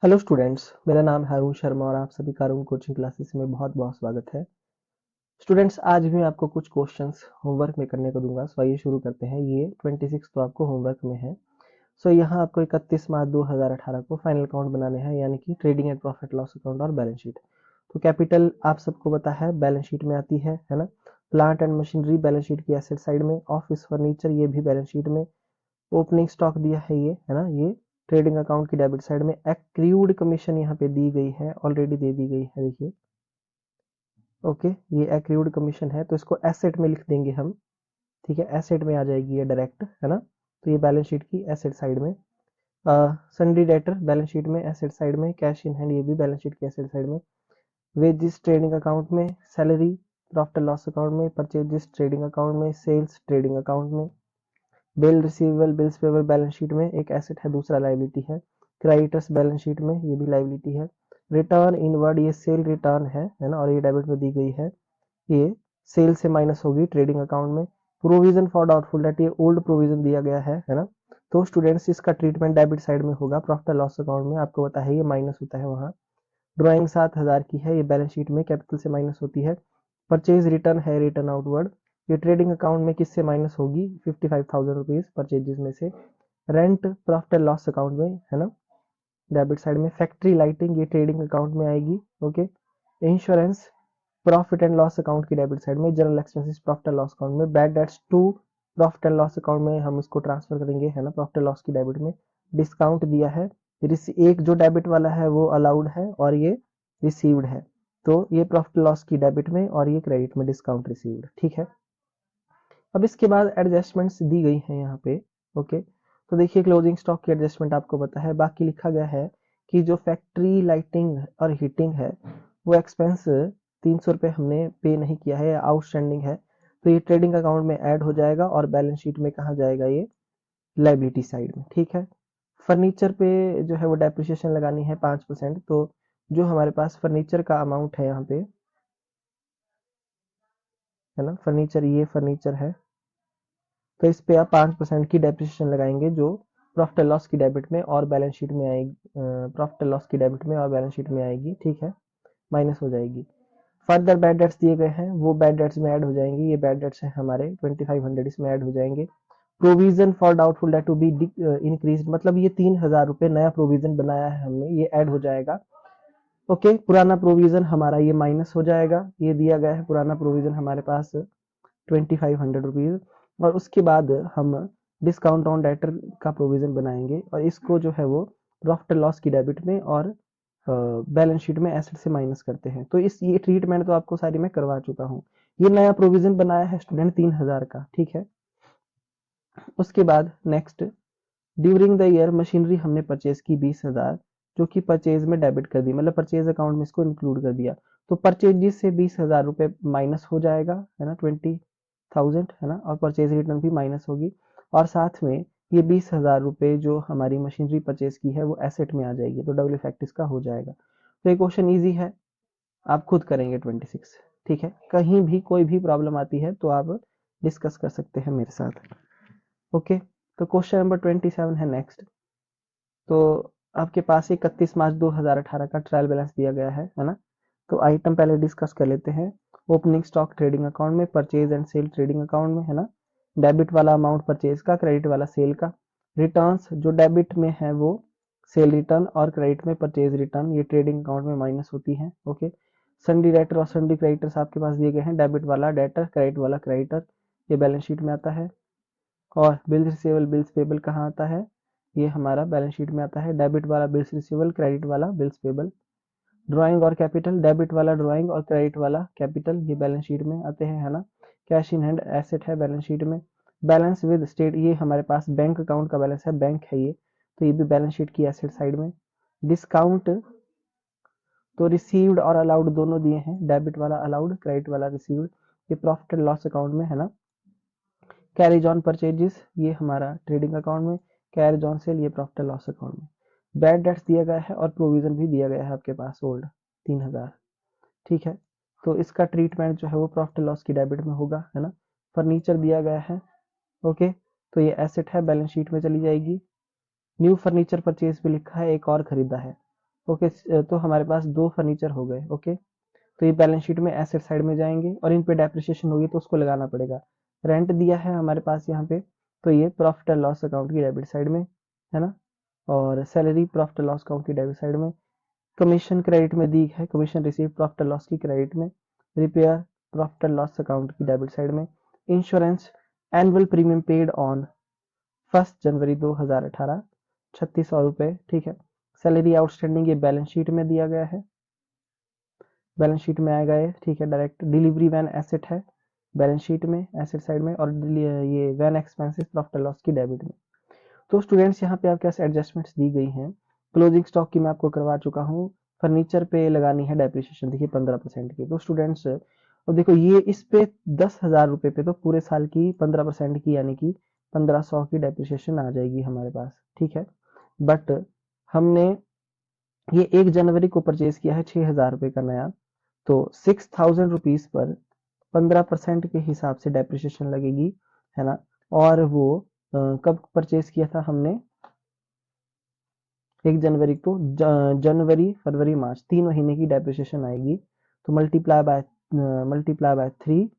Hello students, मेरा नाम है अरुण शर्मा और आप सभी का अरुण कोचिंग क्लासेस में बहुत बहुत स्वागत है। स्टूडेंट्स, आज भी मैं आपको कुछ क्वेश्चंस होमवर्क में करने को दूंगा। सो आइए शुरू करते हैं। ये 26 तो आपको होमवर्क में है। सो यहाँ आपको 31 मार्च 2018 को फाइनल अकाउंट बनाने हैं, यानी कि trading and profit loss account और बैलेंस शीट। तो कैपिटल आप सबको पता है बैलेंस शीट में आती है ना। Plant and machinery balance sheet की एसेट साइड में, ऑफिस फर्नीचर ये भी बैलेंस शीट में, ओपनिंग स्टॉक दिया है ये है ना, ये ट्रेडिंग अकाउंट की डेबिट साइड में। एक्रीव्ड कमीशन यहाँ पे दी गई है, ऑलरेडी दे दी गई है, देखिए। ओके, ये एक्रीव्ड कमीशन है तो इसको एसेट में लिख देंगे हम। ठीक है, एसेट में आ जाएगी ये डायरेक्ट, है ना। तो ये बैलेंस शीट की एसेट साइड में। सन्डी डेटर बैलेंस शीट में एसेट साइड में, कैश इन हैंड ये भी बैलेंस शीट की एसेट साइड में। वेजिस ट्रेडिंग अकाउंट में, salary profit and loss account में, परचेजेस ट्रेडिंग अकाउंट में, सेल्स ट्रेडिंग अकाउंट में। Bill receivable bills payable balance sheet में एक एसेट है, दूसरा लाइबिलिटी है। क्रेडिटर्स बैलेंस शीट में ये भी लाइबिलिटी है। रिटर्न इनवर्ड ये सेल रिटर्न है ना, और ये डेबिट में दी गई है। ये सेल से माइनस होगी ट्रेडिंग अकाउंट में। प्रोविजन फॉर डाउटफुल डेट, ये ओल्ड प्रोविजन दिया गया है ना। तो स्टूडेंट्स इसका ट्रीटमेंट डेबिट साइड में होगा। प्रॉफिट एंड लॉस अकाउंट में आपको पता है ये माइनस होता है वहाँ। ड्राइंग 7,000 की है, ये बैलेंस शीट में कैपिटल से माइनस होती है। परचेज रिटर्न है, रिटर्न आउटवर्ड, ये ट्रेडिंग अकाउंट में किससे माइनस होगी, 55,000 रुपीज परचेजेस में से। Rent profit and loss account में है ना, डेबिट साइड में। फैक्ट्री लाइटिंग ये ट्रेडिंग अकाउंट में आएगी। Okay, insurance profit and loss account की डेबिट साइड में। General expenses profit and loss account में। Bad debts to profit and loss account में हम इसको ट्रांसफर करेंगे, है ना, प्रॉफिट एंड लॉस की डेबिट में। डिस्काउंट दिया है, एक जो डेबिट वाला है वो अलाउड है और ये रिसीव्ड है। तो ये प्रॉफिट लॉस की डेबिट में और ये क्रेडिट में, डिस्काउंट रिसीव्ड। ठीक है, अब इसके बाद एडजस्टमेंट्स दी गई हैं यहाँ पे। ओके, तो देखिए क्लोजिंग स्टॉक की एडजस्टमेंट आपको पता है। बाकी लिखा गया है कि जो फैक्ट्री लाइटिंग और हीटिंग है वो एक्सपेंस 300 रुपये हमने पे नहीं किया है, आउटस्टैंडिंग है। तो ये ट्रेडिंग अकाउंट में ऐड हो जाएगा और बैलेंस शीट में कहाँ जाएगा, ये लाइबिलिटी साइड में। ठीक है, फर्नीचर पे जो है वो डेप्रिसिएशन लगानी है 5%। तो जो हमारे पास फर्नीचर का अमाउंट है यहाँ पे, है ना, फर्नीचर, ये फर्नीचर है, तो इस पे आप 5% की डेप्रिसिएशन लगाएंगे जो प्रॉफिट एंड लॉस की डेबिट में और बैलेंस शीट में आएगी। प्रॉफिट एंड लॉस की डेबिट में और बैलेंस शीट में आएगी। ठीक है, माइनस हो जाएगी। फर्दर बैड डेट्स दिए गए हैं, वो बैड डेट्स में ऐड हो जाएंगे। ये बैड डेट्स है हमारे 2500, इसमें ऐड हो जाएंगे। Provision for doubtful debt to be increase, मतलब ये 3,000 रुपये नया प्रोविजन बनाया है हमने, ये ऐड हो जाएगा। ओके, पुराना प्रोविजन हमारा ये माइनस हो जाएगा। ये दिया गया है पुराना प्रोविजन हमारे पास 2500 रुपीज। और उसके बाद हम डिस्काउंट ऑन डेटर का प्रोविजन बनाएंगे और इसको जो है वो प्रॉफिट एंड लॉस की डेबिट में और बैलेंस शीट में एसेट से माइनस करते हैं। तो इस ये ट्रीटमेंट तो आपको सारी मैं करवा चुका हूँ। ये नया प्रोविजन बनाया है स्टूडेंट 3,000 का। ठीक है, उसके बाद next, during the year machinery हमने परचेज की 20,000, जो कि परचेज में डेबिट कर दी, मतलब परचेज अकाउंट में इसको इंक्लूड कर दिया। तो परचेजेस से 20,000 रुपये माइनस हो जाएगा, है ना, 20,000, है ना, और परचेज रिटर्न भी माइनस होगी। और साथ में ये 20,000 रुपये जो हमारी मशीनरी परचेज की है वो एसेट में आ जाएगी। तो डबल इफेक्ट इसका हो जाएगा। तो ये क्वेश्चन ईजी है, आप खुद करेंगे 26। ठीक है, कहीं भी कोई भी प्रॉब्लम आती है तो आप डिस्कस कर सकते हैं मेरे साथ। ओके, तो क्वेश्चन नंबर 27 है नेक्स्ट। तो आपके पास 31 मार्च 2018 का ट्रायल बैलेंस दिया गया है ना। तो आइटम पहले डिस्कस कर लेते हैं। ओपनिंग स्टॉक ट्रेडिंग अकाउंट में, purchase and sale trading account में, है ना। डेबिट वाला अमाउंट परचेज का, क्रेडिट वाला सेल का। रिटर्न्स जो डेबिट में है वो सेल रिटर्न और क्रेडिट में परचेज रिटर्न, ये ट्रेडिंग अकाउंट में माइनस होती है। ओके, सन्डी डेटर और सन्डी क्रेडिटर्स आपके पास दिए गए हैं। डेबिट वाला डेटर, क्रेडिट वाला क्रेडिटर, ये बैलेंस शीट में आता है। और बिल्स रिसीवेबल बिल्स पेबल कहाँ आता है, ये हमारा बैलेंस शीट में आता है। डेबिट वाला बिल्स रिसीवेबल, क्रेडिट वाला बिल्स पेबल। ड्राइंग और कैपिटल, डेबिट वाला ड्राइंग और क्रेडिट वाला कैपिटल, ये बैलेंस शीट में आते हैं, है ना। कैश इन हैंड एसेट है बैलेंस शीट में। बैलेंस विद स्टेट, ये हमारे पास बैंक अकाउंट का बैलेंस है, बैंक है ये, तो ये भी बैलेंस शीट की एसेट साइड में। डिस्काउंट तो रिसीव्ड और अलाउड दोनों दिए हैं, डेबिट वाला अलाउड, क्रेडिट वाला रिसीव्ड, ये प्रॉफिट एंड लॉस अकाउंट में, है ना। कैरेज ऑन परचेजेस ये हमारा ट्रेडिंग अकाउंट में, कैरेज ऑन सेल ये प्रॉफिट एंड लॉस अकाउंट में। बैड डेट्स दिया गया है और प्रोविजन भी दिया गया है आपके पास ओल्ड 3,000। ठीक है, तो इसका ट्रीटमेंट जो है वो प्रॉफिट एंड लॉस की डेबिट में होगा, है ना। फर्नीचर दिया गया है। ओके, तो ये एसेट है, बैलेंस शीट में चली जाएगी। न्यू फर्नीचर परचेज भी लिखा है, एक और खरीदा है, ओके, तो हमारे पास 2 फर्नीचर हो गए। ओके, तो ये बैलेंस शीट में एसेट साइड में जाएंगे और इन पे डेप्रिसिएशन होगी तो उसको लगाना पड़ेगा। रेंट दिया है हमारे पास यहाँ पे, तो ये प्रॉफिट एंड लॉस अकाउंट की डेबिट साइड में है ना, और salary profit and loss account की डेबिट साइड में। कमीशन क्रेडिट में दी है, commission receive profit and loss की क्रेडिट में। Repair profit and loss account की डेबिट साइड में। Insurance annual premium paid on 1 जनवरी 2018 ₹3600, ठीक है। सैलरी आउटस्टैंडिंग ये बैलेंस शीट में दिया गया है, बैलेंस शीट में आएगा ये, ठीक है। डायरेक्ट डिलीवरी वैन एसेट है बैलेंस शीट में एसेट साइड में, और ये van expenses profit and loss की डेबिट में। तो स्टूडेंट्स यहाँ पे आपके पास एडजस्टमेंट्स दी गई हैं। क्लोजिंग स्टॉक की मैं आपको करवा चुका हूँ। फर्नीचर पे लगानी है डेप्रिसिएशन, देखिए 15% की। तो स्टूडेंट्स अब देखो ये इस पे 10,000 रुपए पे तो पूरे साल की 15% की यानी कि 1500 की डेप्रिसिएशन आ जाएगी हमारे पास, ठीक है। बट हमने ये 1 जनवरी को परचेज किया है 6,000 रुपए का नया, तो 6,000 रुपीज पर 15% के हिसाब से डेप्रिसिएशन लगेगी, है ना। और वो कब परचेज किया था हमने, 1 जनवरी को। जनवरी फरवरी मार्च 3 महीने की डेप्रिसिएशन आएगी, तो मल्टीप्लाई बाय 3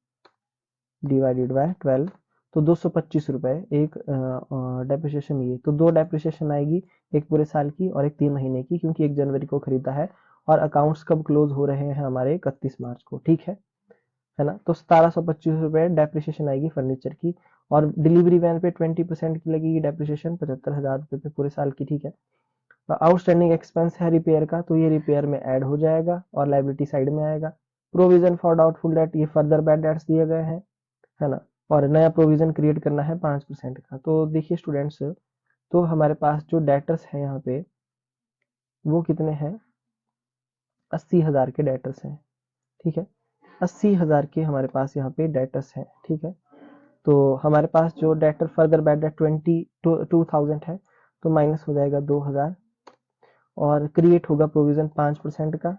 डिवाइडेड बाय 12, तो 225 रुपए एक डेप्रिसिएशन। ये तो 2 डेप्रिसिएशन आएगी, एक पूरे साल की और एक 3 महीने की, क्योंकि 1 जनवरी को खरीदा है और अकाउंट्स कब क्लोज हो रहे हैं हमारे 31 मार्च को, ठीक है ना। तो 1725 रुपए डेप्रिसिएशन आएगी फर्नीचर की, और डिलीवरी वैन पे 20% की लगेगी डेप्रिसिएशन 75,000 रुपए पे पूरे साल की, ठीक है। आउटस्टैंडिंग एक्सपेंस है रिपेयर का, तो ये रिपेयर में ऐड हो जाएगा और लाइबिलिटी साइड में आएगा। प्रोविजन फॉर डाउटफुल डेट, ये फर्दर बैड डेट्स दिए गए हैं, है ना। और नया प्रोविजन क्रिएट करना है 5% का। तो देखिए स्टूडेंट्स, तो हमारे पास जो डेटर्स हैं यहाँ पे वो कितने हैं, 80,000 के डेटर्स हैं, ठीक है। 80,000 के हमारे पास यहाँ पे डेटर्स हैं, ठीक है। तो हमारे पास जो डेटर फर्दर बैड डेट 22,000 है, तो माइनस हो जाएगा 2,000, और क्रिएट होगा प्रोविजन 5% का,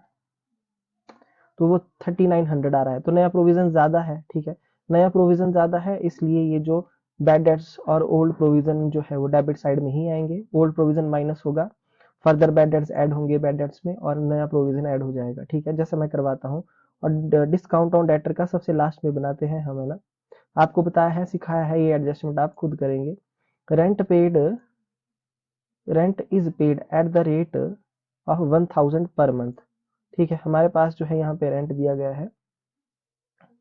तो वो 3900 आ रहा है। तो नया प्रोविजन ज्यादा है, ठीक है। नया प्रोविजन ज्यादा है, इसलिए ये जो बैड डेट्स और ओल्ड प्रोविजन जो है वो डेबिट साइड में ही आएंगे। ओल्ड प्रोविजन माइनस होगा, फर्दर बैड डेट्स ऐड होंगे बैड डेट्स में, और नया प्रोविजन ऐड हो जाएगा, ठीक है। जैसे मैं करवाता हूँ, और डिस्काउंट ऑन डेटर का सबसे लास्ट में बनाते हैं हम, है ना। आपको बताया है, सिखाया है, ये एडजस्टमेंट आप खुद करेंगे। Rent paid, rent is paid at the rate of 1000 per month, ठीक है। हमारे पास जो है यहाँ पे रेंट दिया गया है,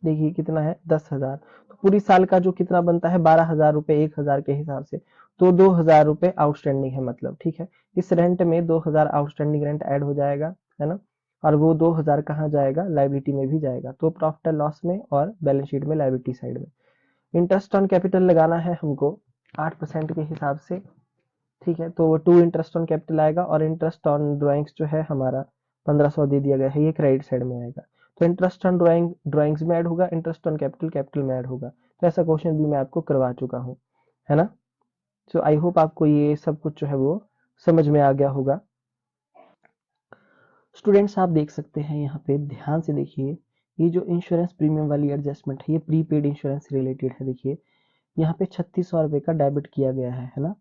देखिए कितना है, 10,000। तो पूरी साल का जो कितना बनता है, 12,000 रुपए 1,000 के हिसाब से, तो 2,000 रुपए आउटस्टैंडिंग है मतलब, ठीक है। इस रेंट में 2,000 आउटस्टैंडिंग रेंट ऐड हो जाएगा, है ना। और वो 2,000 कहाँ जाएगा, लाइबिलिटी में भी जाएगा, तो प्रॉफिट एंड लॉस में और बैलेंस शीट में लाइबिलिटी साइड में। इंटरेस्ट ऑन कैपिटल लगाना है हमको 8% के हिसाब से, ठीक है। तो वो 2 इंटरेस्ट ऑन कैपिटल आएगा, और इंटरेस्ट ऑन ड्राइंग्स जो है हमारा 1500 दे दिया गया है, ये क्रेडिट साइड में आएगा। तो इंटरेस्ट ऑन ड्राइंग्स में ऐड होगा, इंटरेस्ट ऑन कैपिटल कैपिटल में ऐड होगा। तो ऐसा क्वेश्चन भी मैं आपको करवा चुका हूँ, है ना। सो आई होप आपको ये सब कुछ जो है वो समझ में आ गया होगा। स्टूडेंट्स आप देख सकते हैं यहाँ पे, ध्यान से देखिए, ये जो इंश्योरेंस प्रीमियम वाली एडजस्टमेंट है, ये प्रीपेड इंश्योरेंस से रिलेटेड है। देखिए यहाँ पे 3600 रुपए का डेबिट किया गया है ना,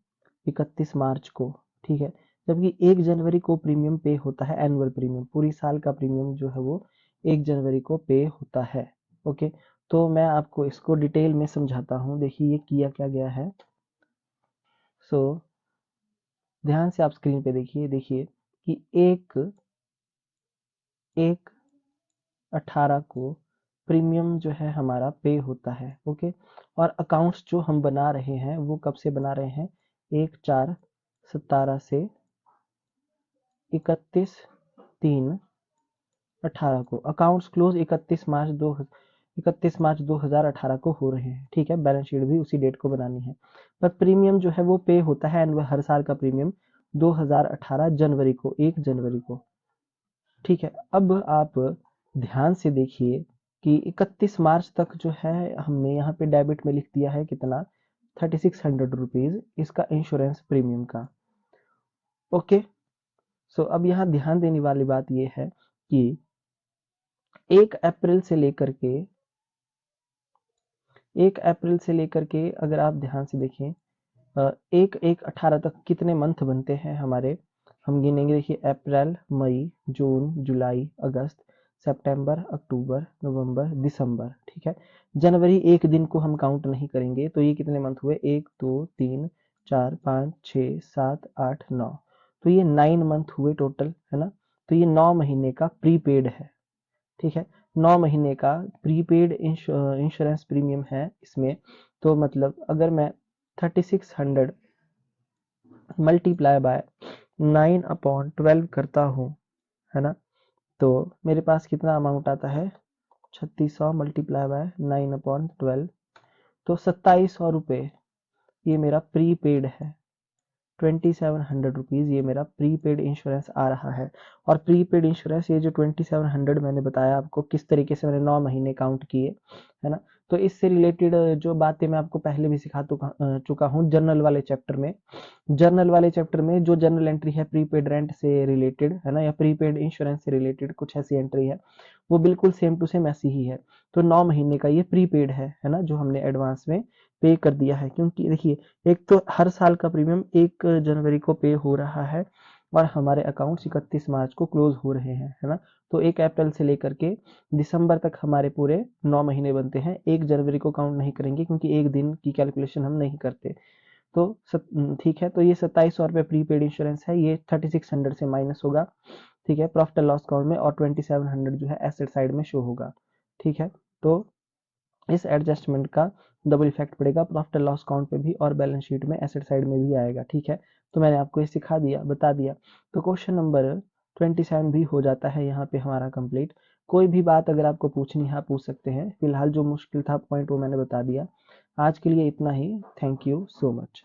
31 मार्च को, ठीक है। जबकि 1 जनवरी को प्रीमियम पे होता है, एनुअल प्रीमियम, पूरी साल का प्रीमियम जो है वो 1 जनवरी को पे होता है। ओके, तो मैं आपको इसको डिटेल में समझाता हूँ। देखिए ये किया क्या गया है। सो ध्यान से आप स्क्रीन पे देखिए, देखिए कि 1/18 को प्रीमियम जो है हमारा पे होता है। ओके, और अकाउंट्स जो हम बना रहे हैं वो कब से बना रहे हैं, 1/4/17 से 31/3/18 को। अकाउंट्स क्लोज 31 मार्च 2018 को हो रहे हैं, ठीक है। बैलेंस शीट भी उसी डेट को बनानी है, पर प्रीमियम जो है वो पे होता है हर साल का प्रीमियम 2018 जनवरी को, 1 जनवरी को, ठीक है। अब आप ध्यान से देखिए कि 31 मार्च तक जो है हमने यहाँ पे डेबिट में लिख दिया है कितना, 3600 रुपीज इसका इंश्योरेंस प्रीमियम का। ओके, सो अब यहाँ ध्यान देने वाली बात यह है कि 1 अप्रैल से लेकर के 1 अप्रैल से लेकर के अगर आप ध्यान से देखें, 1/1/18 तक कितने मंथ बनते हैं हमारे, हम गिनेंगे, देखिए अप्रैल, मई, जून, जुलाई, अगस्त, सितंबर, अक्टूबर, नवंबर, दिसंबर, ठीक है। जनवरी एक दिन को हम काउंट नहीं करेंगे, तो ये कितने मंथ हुए, 1 2 3 4 5 6 7 8 9, तो ये 9 मंथ हुए टोटल, है ना। तो ये 9 महीने का प्रीपेड है, ठीक है। 9 महीने का प्रीपेड इंश्योरेंस प्रीमियम है इसमें। तो मतलब अगर मैं 3600 मल्टीप्लाई बाय 9/12 करता हूँ, है ना, तो मेरे पास कितना अमाउंट आता है, 3600 मल्टीप्लाई बाय 9/12, तो 2700 रुपये ये मेरा प्रीपेड है। 2700 रुपीज़ ये मेरा प्रीपेड इंश्योरेंस आ रहा है। और प्रीपेड इंश्योरेंस ये जो 2700 मैंने बताया आपको किस तरीके से मैंने 9 महीने काउंट किए, है ना। तो इससे रिलेटेड जो बातें मैं आपको पहले भी सिखा चुका हूँ जर्नल वाले चैप्टर में। जर्नल वाले चैप्टर में जो जर्नल एंट्री है प्रीपेड रेंट से रिलेटेड, है ना, या प्रीपेड इंश्योरेंस से रिलेटेड कुछ ऐसी एंट्री है, वो बिल्कुल सेम टू सेम ऐसी ही है। तो 9 महीने का ये प्रीपेड है ना, जो हमने एडवांस में पे कर दिया है। क्योंकि देखिए, एक तो हर साल का प्रीमियम 1 जनवरी को पे हो रहा है और हमारे अकाउंट्स 31 मार्च को क्लोज हो रहे हैं, है ना। तो 1 अप्रैल से लेकर के दिसंबर तक हमारे पूरे 9 महीने बनते हैं। 1 जनवरी को काउंट नहीं करेंगे क्योंकि एक दिन की कैलकुलेशन हम नहीं करते। तो ठीक है, तो ये 2700 रुपये प्रीपेड इंश्योरेंस है, ये 3600 से माइनस होगा, ठीक है, प्रॉफिट एंड लॉस अकाउंट में, और 2700 जो है एसेट साइड में शो होगा, ठीक है। तो इस एडजस्टमेंट का डबल इफेक्ट पड़ेगा प्रॉफिट एंड लॉस अकाउंट पे भी और बैलेंस शीट में एसेट साइड में भी आएगा, ठीक है। तो मैंने आपको ये सिखा दिया, बता दिया। तो क्वेश्चन नंबर 27 भी हो जाता है यहाँ पे हमारा कंप्लीट। कोई भी बात अगर आपको पूछनी है आप पूछ सकते हैं, फिलहाल जो मुश्किल था पॉइंट वो मैंने बता दिया। आज के लिए इतना ही, थैंक यू सो मच।